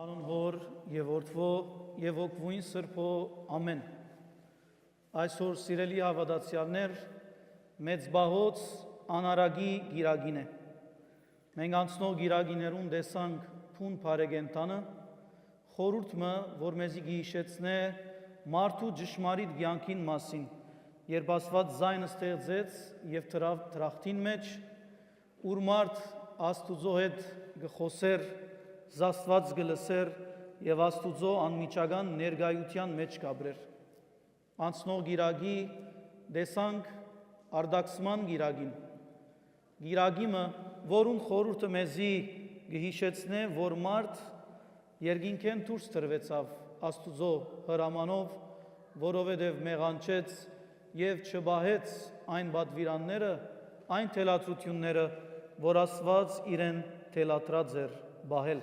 Անուն հոր եւ որդվո եւ ոգվույն սրբո ամեն։ Այսօր սիրելի հավատացյալներ, մեծ բահոց անարագի գիրագին է։ Մենք անցնող գիրագիներուն տեսանք փուն բարեգենտանը, խորհուրդը, որ մեզի գիշեցնե մարդու ճշմարիտ կյանքին մասին, երբ Աստված զայնը ստեղծեց եւ թրախտին մեջ, ուր մարդ Աստուծո հետ գխոսեր, զաստված գլսեր եւ Աստուծո անմիջական ներգայության մեջ կաբրեր։ Անցնող գիրագի տեսանք արդակսման գիրագին։ Գիրագիմը, որուն խորհուրդը մեզի գհիշեցնե, որ մարդ երկինքեն դուրս տրվեցավ Աստուծո հրամանով, որովհետև մեղանչեց եւ չբահեց այն բադվիրանները, այն թելադրությունները, որ Աստված իրեն թելադրած էր բահել։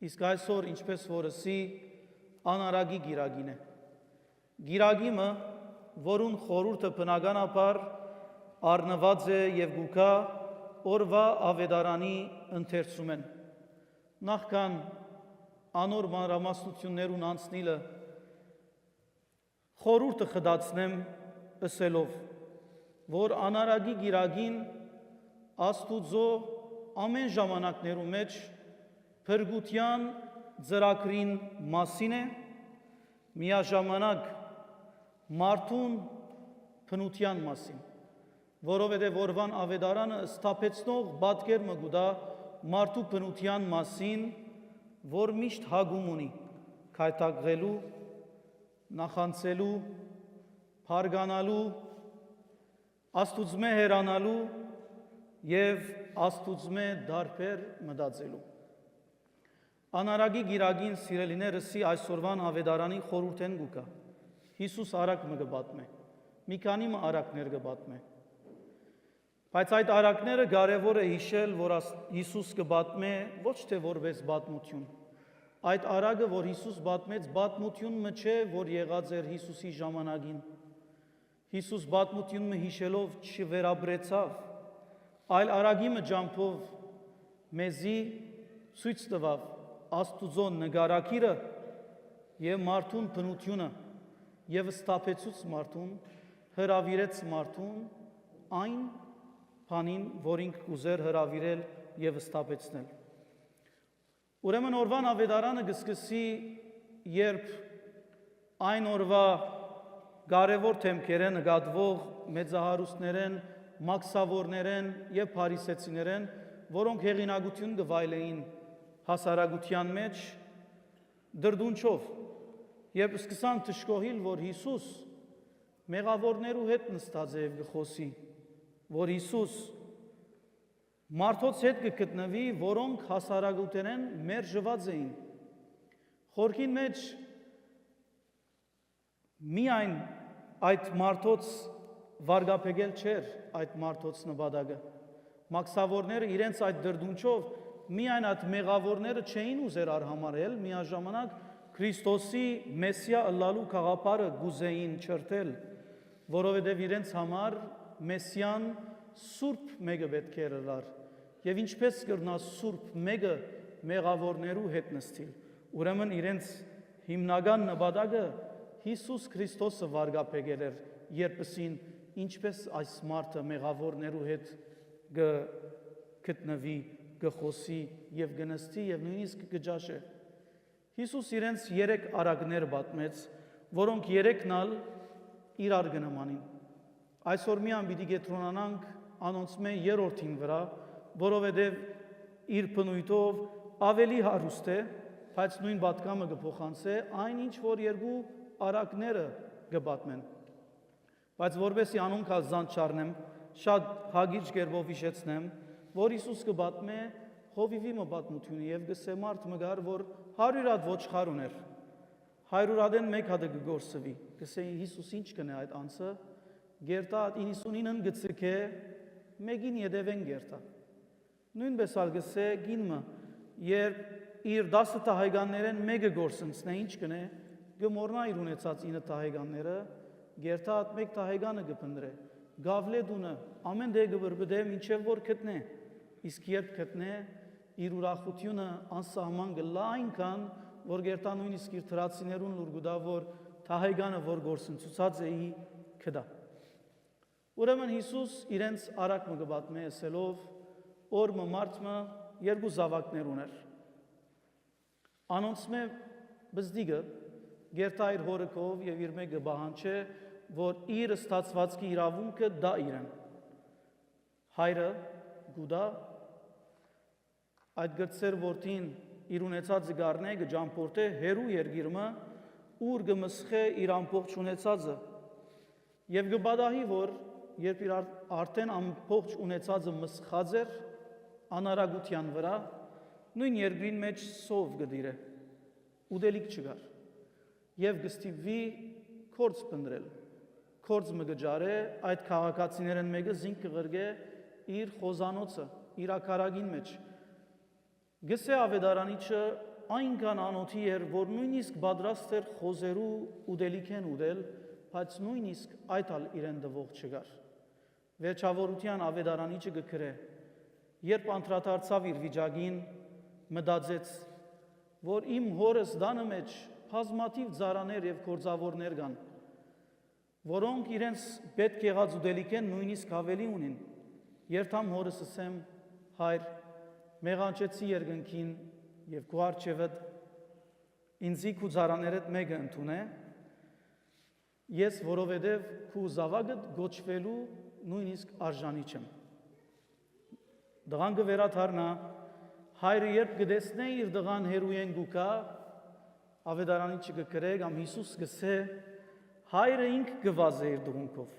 Իսկ այսօր, ինչպես որսի, անարագի գիրագին է։ Գիրագիմը, որուն խորհուրդը բնականաբար առնված է եւ գուքա օրվա ավետարանի ընթերցում են։ Նախքան անոր մանրամասնություններուն անցնիլը խորհուրդը խդացնեմ ըսելով, որ անարագի գիրագին Աստուծո ամեն ժամանակներու մեջ փրկության ծրագրին մասին է, միաժամանակ մարդուն փնության մասին, որովհետև օրվան ավետարանը ստապեցնող պատկեր մը գուտա մարդու փնության մասին, որ միշտ հագում ունի քայթակղելու, նախանցելու, փարգանալու, Աստուծմե հերանալու եւ Աստուծմե դարբեր մտածելու։ Անարագի գիրագին սիրելիներսի այսօրվան ավետարանի խորհուրդեն գուկա։ Հիսուս արակ մը գբատմե, մի քանի մը արակներ գբատմե։ Բայց այդ արակները կարևոր է հիշել, որ Հիսուս գբատմե ոչ թե որպես պատմություն։ Այդ արագը, որ Հիսուս պատմեց, պատմություն մը չէ, որ եղած էր Հիսուսի ժամանակին։ Հիսուս պատմությունը հիշելով չվերաբրեցավ, այլ արագի մը ջամփով մեզի ցույց տվավ Աստուծո նկարակիրը եւ մարդուն բնությունը եւ ստապեցուց մարդուն, հրավիրեց մարդուն այն բանին, որ ինք կուզեր հրավիրել եւ ստապեցնել։ Ուրեմն օրվան ավետարանը գսկսի, երբ այն օրվա կարևոր թեմքերեն նկատվող մեծահարուստներեն, մաքսավորներեն եւ փարիսեցիներեն, որոնք հեղինակություն կվայելեին հասարակության մեջ դրդունչով եւ սկսան թշկոհիլ, որ Հիսուս մեղավորներու հետ նստած է եւ գխոսի, որ Հիսուս մարդոց հետ կգտնվի, որոնք հասարակութենեն մերժված էին։ Խորքին մեջ միայն այդ մարդոց վարգապեգել չէր այդ մարդոց նպատակը։ Մաքսավորները իրենց այդ դրդունչով միայն այդ մեղավորները չէին ուզեր արհամարել, միաժամանակ Քրիստոսի Մեսիա ըլլալու գաղափարը գուզեին չրթել, որովհետև իրենց համար Մեսիան սուրբ մեկը պետք էր լար, եւ ինչպես կրնա սուրբ մեկը մեղավորներու հետ նստիլ։ Ուրեմն իրենց հիմնական նպատակը Հիսուս Քրիստոսը վարգապեգել էր, երբսին ինչպես այս մարդը մեղավորներու հետ գտնվի, գխոսի եւ գնստի եւ նույնիսկ գճաշե։ Հիսուս իրենց 3 արակներ պատմեց, որոնք 3-ն ալ իրար գնամանին։ Այսօր միան պիտի գետրոնանանք անոնցմե 3-րդին վրա, որովհետեւ իր բնույթով ավելի հարուստ է, բայց նույն պատկամը կփոխանցե այն ինչ որ 2 արակները կպատմեն։ Բայց որովհետեւ անոնք ազան չառնեմ, շատ հագիչ կերպով հիշեցնեմ, որ Հիսուս կպատմե հովիվի մը պատմությունը եւ գսե մարդ մգար, որ 100 հատ ոչխար ուներ, 100 հատեն 1 հատը կգործվի, գսե Հիսուս ինչ կնե այդ անցը, գերտա 99-ն գծկե, մեկին յետևեն գերտա։ Նույնպես ալ գսե գինմը, երբ իր 10 տահեգաններեն մեկը գործընծնե, ինչ կնե, գմորնա իր ունեցած 9 տահեգանները, գերտա 1 տահեգանը կփնդրե, գավլե դունը ամեն դե գբրբդե մինչև որ գտնե, իսկ երբ գտնե իր ուրախությունը անսահման գլա այնքան, որ գերտա նույնիսկ իր թրացիներուն լուր գուտա, որ թահեգանը, որ գործընծուցած էի կդա։ Ուրեմն Հիսուս իրենց արակ մը գբատմե ասելով, որ մարդը երկու զավակներ ուներ։ Անոնց մե բզդիգը գերտա իր հորը եւ իր մեկը բահանչե, որ իր ստացվածքի իրավունքը դա իրեն։ Հայրը գուտա այդ գրծեր որդին իր ունեցած զգարնե գջամփորտե հերու երգիրմը ուր գմսխե իր ամբողջ ունեցածը եւ գբադահի որ երբ իր արդեն ամբողջ ունեցածը մսխած էր անարագության վրա նույն երկրին մեջ սով գդիրե ուդելիք չգար եւ գստիվի կորց պնդրել կորց մը գջարե այդ քաղաքացիներն մեկը զինք կղրգե իր խոզանոցը իր ակարագին մեջ գսե ավետարանիչը այնքան անոթի էր որ նույնիսկ պատրաստ էր խոզերու ուդելիքեն ուդել բայց նույնիսկ այդ ալ իրեն դվող չգար վերջավորության ավետարանիչը գկրե երբ անդրադարձավ իր վիճակին մտածեց որ իմ հորս դանը մեջ բազմաթիվ ծառաներ եւ գործավորներ կան որոնք իրենց պետք եղած ուդելիք են նույնիսկ ավելի ունին երթամ հորս ասեմ հայր մեղանչեցի երկնքին եւ քո արջևդ ինձի քու ծառաներդ մեկը ընդունե ես որովհետեւ քու զավակդ գոչվելու նույնիսկ արժանի չեմ դղան գվերաթարնա հայրը երբ գտեսնե իր դղան հերույեն գուկա ավետարանիչը գկրե կամ Հիսուս գսե հայրը ինք գվազե իր դղունքով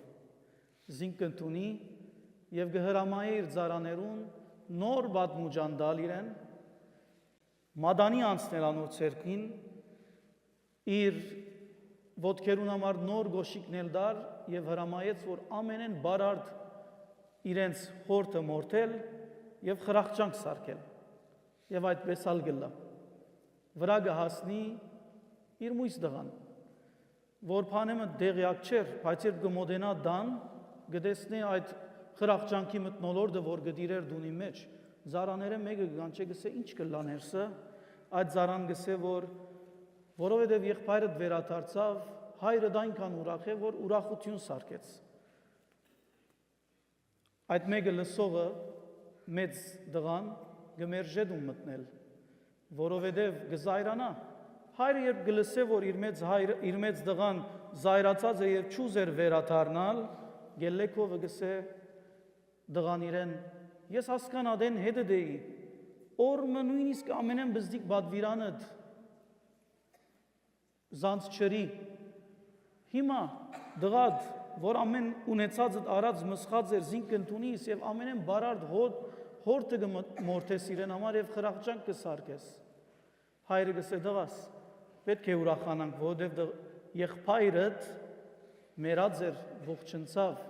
զինք ընդունի եւ գհրամայի իր ծառաներուն նոր բադմուջան դալ իրեն մադանի անցնել անոր ցերքին իր ոտքերուն համար նոր գոշիկնել դար եւ հրամայեց որ ամենեն բարարդ իրենց հորտը մորթել եւ խրախճանք սարքել եւ այդպես ալ գլա վրա գահասնի իր մույս դղան որ փանեմը դեղյակ չէր բայց երբ գմոդենա դան գտեսնի այդ խրախճանքի մտնոլորտը որ գդիրեր դունի մեջ զարաները մեկը գանչե գսե ինչ կլաներսը այդ զարան գսե որ որովհետև եղբայրը վերադարձավ հայրը այնքան ուրախ է որ ուրախություն սարքեց այդ մեկը լսողը մեծ դղան գմերժեդում մտնել որովհետև գզայրանա հայրը երբ գլսե որ իր մեծ դղան զայրացած է եւ չուզեր վերադառնալ գելեկովը գսե դղան իրեն ես հասկանադեն հետը դեի օրը նույնիսկ ամենեն բզդիկ բադվիրանդ զանց չրի հիմա դղադ որ ամեն ունեցածդ արած մսխած էր զինք ընդունիս եւ ամենեն բարարդ հորտը գմորթես իրեն համար եւ խրախճանք կսարքես հայրը գսե դղաս պետք է ուրախանանք որովհետեւ եղբայրդ մերած էր ողջնցավ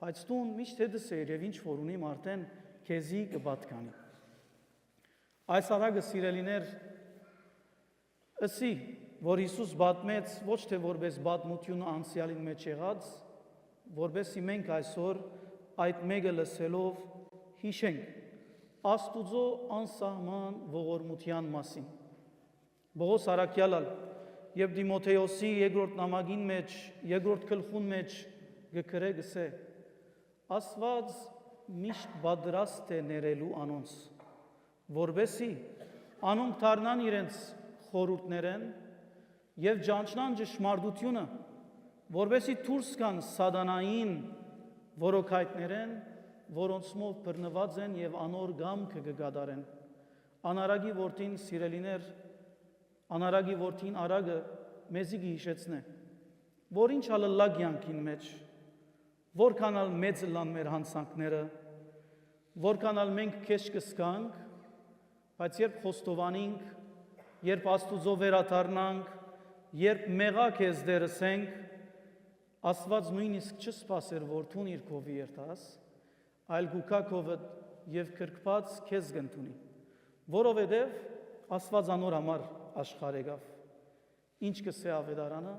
բայց դու միշտ հետս էր եւ ինչ որ ունիմ արդեն քեզի կպատկանի այս արագը սիրելիներ ըսի որ Հիսուս բատմեց ոչ թե որպես բատմությունը անցյալին մեջ եղած որպեսզի մենք այսօր այդ մեկը լսելով հիշենք Աստուծո անսահման ողորմության մասին Բողոս Արաքյալալ եւ Դիմոթեոսի երկրորդ նամակին մեջ երկրորդ գլխուն մեջ գկրե գսե Աստված միշտ պատրաստ է ներելու անոնց որպեսզի անոնք դառնան իրենց խորհուրդներեն եւ ճանչնան ճշմարտությունը որպեսզի դուրս գան սատանային որոքայտներեն որոնցմով բռնված են եւ անոր գամքը կգադարեն անարագի որդին սիրելիներ անարագի որդին արագը մեզի հիշեցնե որ ինչ ալլա կյանքին մեջ որքանալ մեծ լան մեր հանցանքները որքանալ մենք քեզ կսկանք բայց երբ խոստովանենք երբ Աստուծո վերադառնանք երբ մեղա քեզ դերսենք Աստված նույնիսկ չսպասեր որդուն իր կովի երթաս այլ գուկա կովը եւ քրկված քեզ գտնունի որովհետեւ Աստված անոր համար աշխարհ եկավ ինչ կսե ավետարանը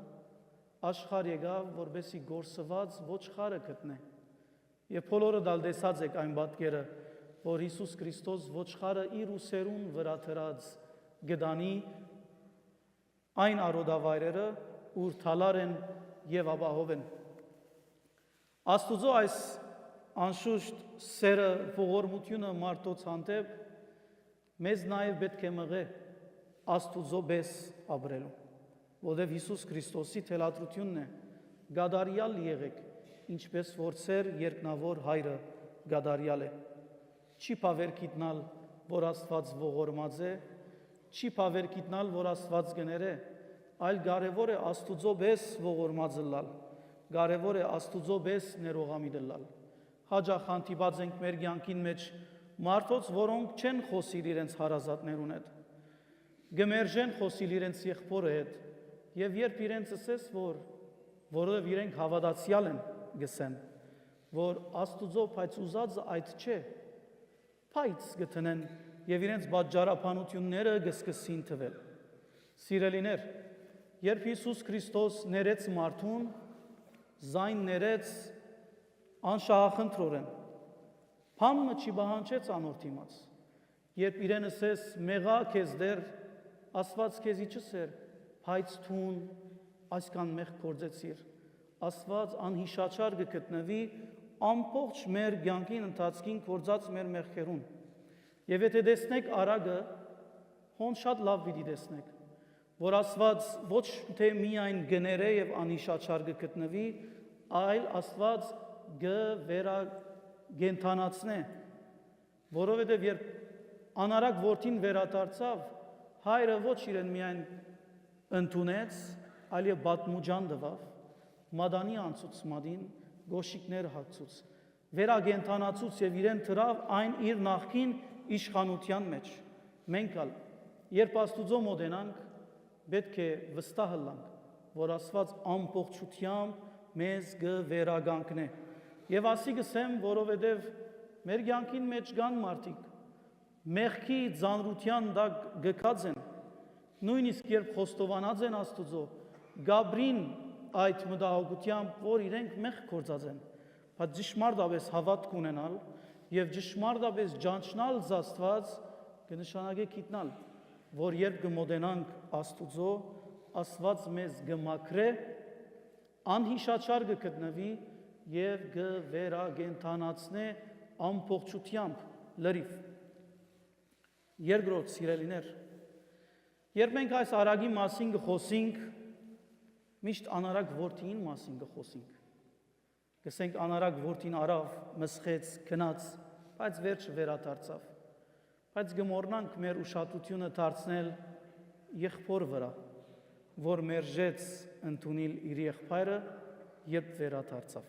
աշխարհ եկավ որբեսի գործված ոչխարը գտնե եւ բոլորը դալ տեսած եք այն պատկերը որ Հիսուս Քրիստոս ոչխարը իր ուսերուն վրա դրած գդանի այն արոդավայրերը, ուր թալար են եւ ապահով են։ Աստուծո այս անշուշտ սերը ողորմությունը մարդոց հանդեպ մեզ նաև պետք է մղե Աստուծո պես ապրելու, որովհետև Հիսուս Քրիստոսի թելադրությունն է գադարյալ եղեք, ինչպես որ ծեր երկնավոր հայրը գադարյալ է։ Չի պավեր գիտնալ, որ Աստված ողորմած է, չի պավեր գիտնալ, որ Աստված գներ է, այլ կարևոր է Աստուծո պես ողորմած լալ, կարևոր է Աստուծո պես ներողամիտ լալ։ Հաջախ հանդիպած ենք մեր կյանքին մեջ մարդոց, որոնք չեն խոսիր իրենց հարազատներուն հետ, գմերժեն խոսիլ իրենց եղբորը հետ, եւ երբ իրենց ասես, որովհետև իրենք հավատացյալ են, գսեն, որ Աստուծո փայծ ուզածը այդ չէ, փայծ գտնեն եւ իրենց բաժարապանությունները գսկսին թվել։ Սիրելիներ, երբ Հիսուս Քրիստոս ներեց մարդուն, զայն ներեց անշահախնդրորեն, փամը չի բանջեց անորդ իմաց, երբ իրեն ասես մեղա քեզ դեր, Աստված քեզի չսեր, փայծ թուն այսքան մեղ կործեցիր, Աստված անհիշաչար կգտնվի ամբողջ մեր կյանքին ընթացքին կործած մեր մեղքերուն։ Եվ եթե տեսնեք արագը, հոն շատ լավ պիտի տեսնեք, որ Աստված ոչ թե միայն գները եւ անհիշաչար կգտնվի, այլ Աստված գենթանացնե, որովհետեւ երբ անարակ որդին վերադարձավ, հայրը ոչ իրեն միայն ընդունեց, այլ եւ բատմուջան տվավ, մադանի անցուց մադին, գոշիկներ հագցուց, վերագենթանացուց եւ իրեն դրավ այն իր նախքին իշխանության մեջ։ Մենք ալ, երբ Աստուծո մոտենանք, պետք է վստահ լանք, որ Աստված ամբողջությամբ մեզ կվերագանքնե։ Եվ ասի գսեմ, որովհետեւ մեր կյանքին մեջ կան մարդիկ, մեղքի ծանրության տակ գկած են, նույնիսկ երբ խոստովանած են Աստուծո, գաբրին այդ մտահոգությամբ, որ իրենք մեղք կործած են, բայց ճշմարտապես հավատք ունենալ եւ ճշմարտապես ճանչնալ Աստված կնշանակե գիտնալ, որ երբ կմոտենանք Աստուծո, Աստված մեզ կմաքրե, անհիշաչար կգտնվի եւ կվերագենթանացնե ամբողջությամբ լրիվ։ Երկրորդ, սիրելիներ, երբ մենք այս արագի մասին կխոսենք, միշտ անարակ որդին մասին կխոսենք։ Գսենք անարակ որդին արավ, մսխեց, գնաց, բայց վերջը վերադարձավ։ Բայց գմոռնանք մեր ուշադրությունը դարձնել եղբոր վրա, որ մերժեց ընդունել իր եղբայրը, երբ վերադարձավ։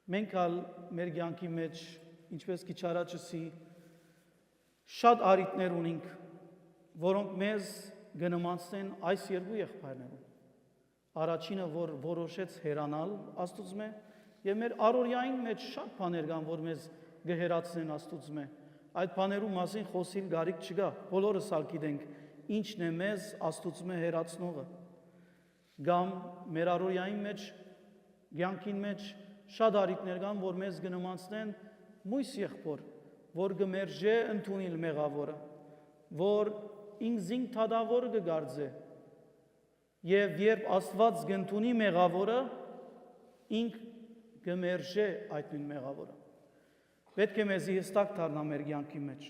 Մենք ալ մեր կյանքի մեջ, ինչպես քիչ առաջ ասի, շատ արիտներ ունենք, որոնք մեզ գնմանցնեն այս երկու եղբայրներուն։ Առաջինը, որ որոշեց հերանալ Աստուծմե, եւ մեր առօրյային մեջ շատ բաներ կան, որ մեզ գհերացնեն Աստուծմե։ Այդ բաներու մասին խոսիլ գարիք չկա, բոլորս ալ գիտենք, ինչն է մեզ Աստուծմե հերացնողը։ Կամ մեր առօրյային մեջ, կյանքին մեջ շատ արիտներ կան, որ մեզ գնմանցնեն մույս եղբոր, որ գմերժե ընդունել մեղավորը, որ ինքզին թադավոր կգարձե, եւ երբ Աստված գընդունի մեղավորը, ինք գմերժե այդ նույն մեղավորը։ Պետք է մեզի հստակ դառնա մեր կյանքի մեջ,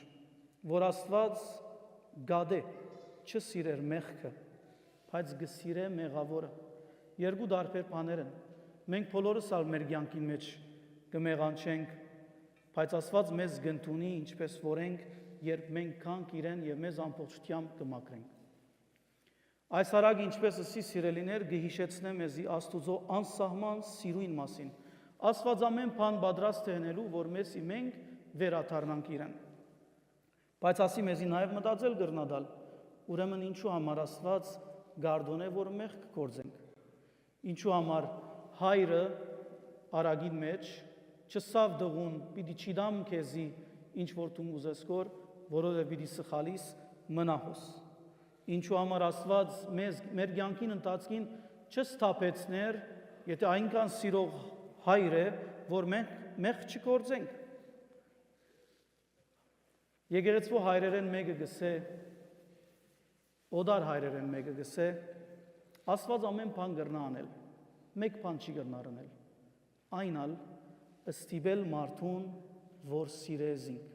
որ Աստված գադե, չսիրեր մեղքը, բայց գսիրե մեղավորը։ Երկու տարբեր բաներ են։ Մենք բոլորս ալ մեր կյանքի մեջ կմեղանչենք, բայց Աստված մեզ գընդունի ինչպես որ ենք, երբ մենք կանք իրեն եւ մեզ ամբողջությամբ կմաքրենք։ Այս արագ ինչպես ասի սիրելիներ, գհիշեցնե մեզի Աստուծո անսահման սիրույն մասին։ Աստված ամեն բան պատրաստ է անելու, որ մեզի մենք վերադառնանք իրեն։ Բայց ասի մեզի նաև մտածել կրնադալ, ուրեմն ինչու համար Աստված գարդոն է, որ մեղք կգործենք։ Ինչու համար հայրը արագին մեջ չսավ դղուն, պիտի չիդամ քեզի ինչ որ դու ուզես կոր, որովհետև պիտի սխալիս մնահոս։ Ինչու համար Աստված մեր կյանքին ընթացքին չսթափեցներ, եթե այնքան սիրող հայր է, որ մենք մեղք չգործենք։ Եկեղեցու հայրերեն մեկը գսե, օդար հայրերեն մեկը գսե, Աստված ամեն բան կրնա անել, մեկ բան չի կրնա անել, այնալ ստիպել մարդուն, որ սիրեզինք,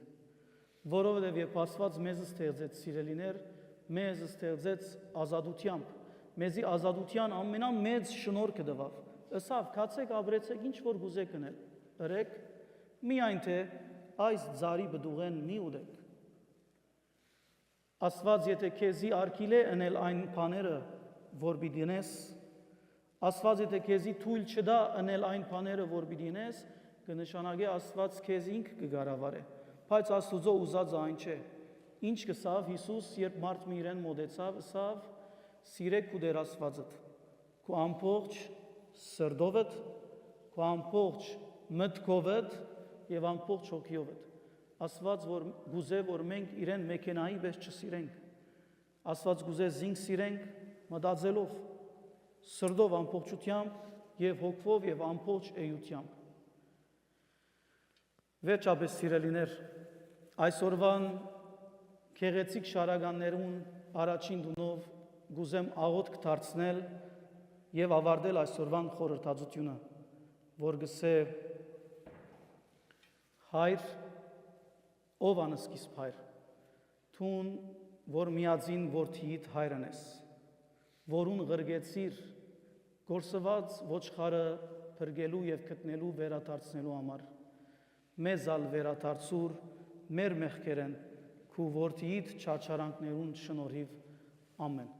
որովհետև երբ Աստված մեզ ստեղծեց սիրելիներ, մեզ ստեղծեց ազատությամբ, մեզի ազատության ամենամեծ շնորհքը տվավ, ըսավ, կացեք ապրեցեք ինչ որ գուզեք կնել, ըրեք, միայն թե այս ձարի բդուղեն մի ուտեք։ Աստված եթե քեզի արգիլ է անել այն բաները, որ պիտի ունես, Աստված եթե քեզի թույլ չտա անել այն բաները, որ պիտի ունես, կնշանակի Աստված քեզ ինք կգարավարե, բայց Աստուծո ուզածը այն չէ։ Ինչ կսավ Հիսուս, երբ մարդ մի իրեն մոտեցավ, ասավ, սիրեք քու դեր Աստվածդ, քու ամբողջ սրտովդ, քու ամբողջ մտքովդ եւ ամբողջ հոգիովդ։ Աստված որ գուզե, որ մենք իրեն մեքենայի պես չսիրենք, Աստված գուզե զինք սիրենք մտածելով, սրտով ամբողջությամբ եւ հոգով եւ ամբողջ էությամբ։ Վերջապես սիրելիներ, այսօրվան քեղեցիկ շարականներուն առաջին դունով գուզեմ աղոթք դարձնել եւ ավարտել այսօրվան խորհրդածությունը, որ գսե հայր, ով անսկիզբ հայր, թուն, որ միածին որդիիդ հայրն ես, որուն ղրգեցիր գործված ոչխարը փրկելու եւ գտնելու վերադարձնելու համար, մեզ ալ վերադարձուր մեր մեղքերեն, քու որդիիդ չարչարանքներուն շնորհիվ, ամեն։